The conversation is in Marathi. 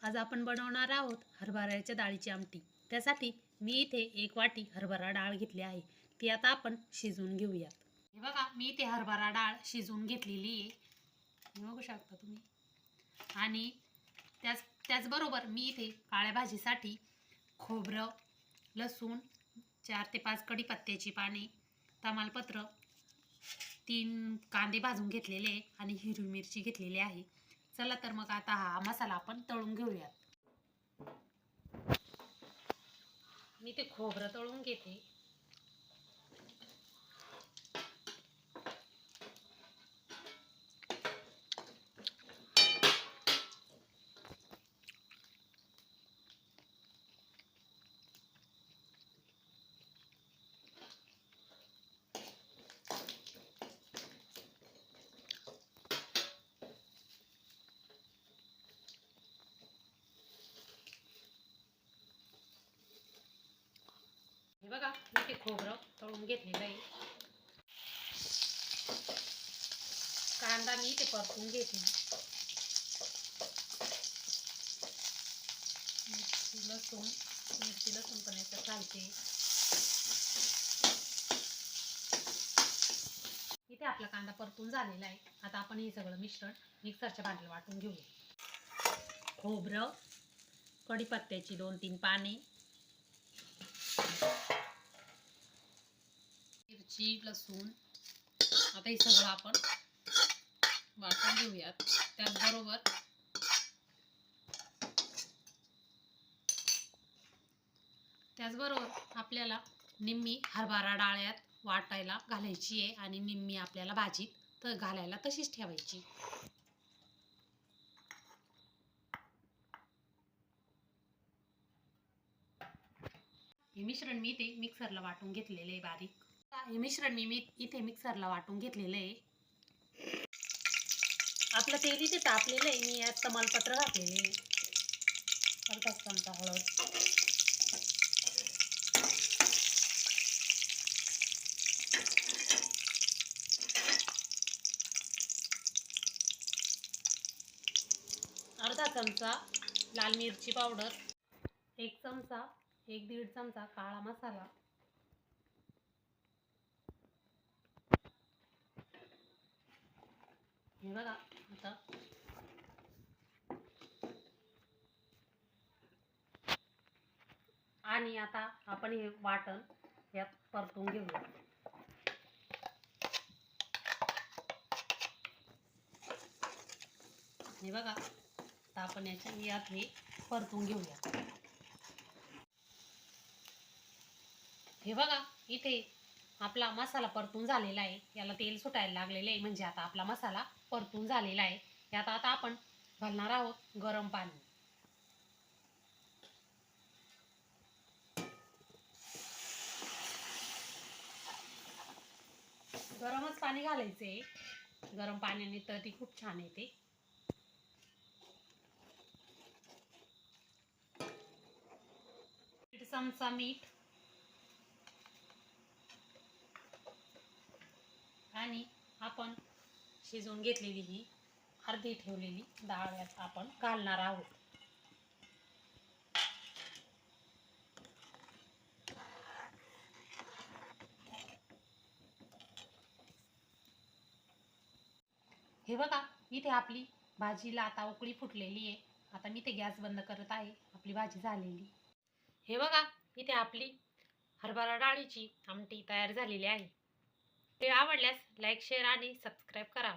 आज आपण बनवणार आहोत हरभऱ्याच्या डाळीची आमटी। त्यासाठी मी इथे 1 वाटी हरभरा डाळ घेतली आहे। ती आता आपण शिजवून घेऊयात। हे बघा, मी इथे हरभरा डाळ शिजवून घेतलेली आहे, बघू शकता तुम्ही। आणि त्याचबरोबर मी इथे काळ्या भाजीसाठी खोबरं, लसूण, 4 ते 5 कढीपत्त्याची पाने, तमालपत्र, 3 कांदे भाजून घेतलेले आणि हिरवी मिरची घेतलेली आहे। चला तर मग आता हा मसाला आपण तळून घेऊयात। मी ते खोबरं तळून घेते। हे बघा, मी ते खोबरं तळून घेतलेलं आहे। कांदा मी ते परतून घेते। मिरची लसूण पण याच्यात घालते। इथे आपला कांदा परतून झालेला आहे। आता आपण हे सगळं मिश्रण मिक्सरच्या भांड्यात वाटून घेऊया। खोबरं, कढीपत्त्याची 2-3 पाने, मिरची, लसूण, आता हे सगळं आपण वाटून घेऊयात। त्याचबरोबर आपल्याला निम्मी हरभरा डाळ यात वाटायला घालायची आहे आणि निम्मी आपल्याला भाजीत घालायला तशीच ठेवायची। हे मिश्रण मी इथे मिक्सरला वाटून घेतलेले आहे बारीक। हे मिश्रण मी इथे मिक्सरला वाटून घेतलेलं आहे। आपलं तेल इथे तापलेलं आहे। मी यात तमालपत्र घातलेले आहे, अर्धा चमचा हळद, अर्धा चमचा लाल मिरची पावडर, 1-1.5 चमचा काळा मसाला, हे बघा आता आणि आता आपण हे वाटण यात परतून घेऊया। हे बघा, आता आपण यात हे परतून घेऊया। हे बघा, इथे आपला मसाला परतून झालेला आहे। याला तेल सुटायला लागलेले आहे, म्हणजे आता आपला मसाला परतून झालेला आहे। यात आता आपण घालणार आहोत गरम पाणी। गरमच पाणी घालायचे। गरम पाण्याने तर ती खूप छान येते। चमचा मीठ आणि आपण शिजवून घेतलेली ही अर्धी ठेवलेली डाळ यात आपण घालणार आहोत। हे बघा, इथे आपली भाजीला आता उकळी फुटलेली आहे। आता मी ते गॅस बंद करत आहे। आपली भाजी झालेली। हे बघा, इथे आपली हरभरा डाळीची आमटी तयार झालेली आहे। ते आवडल्यास लाईक, शेअर आणि सबस्क्राईब करा।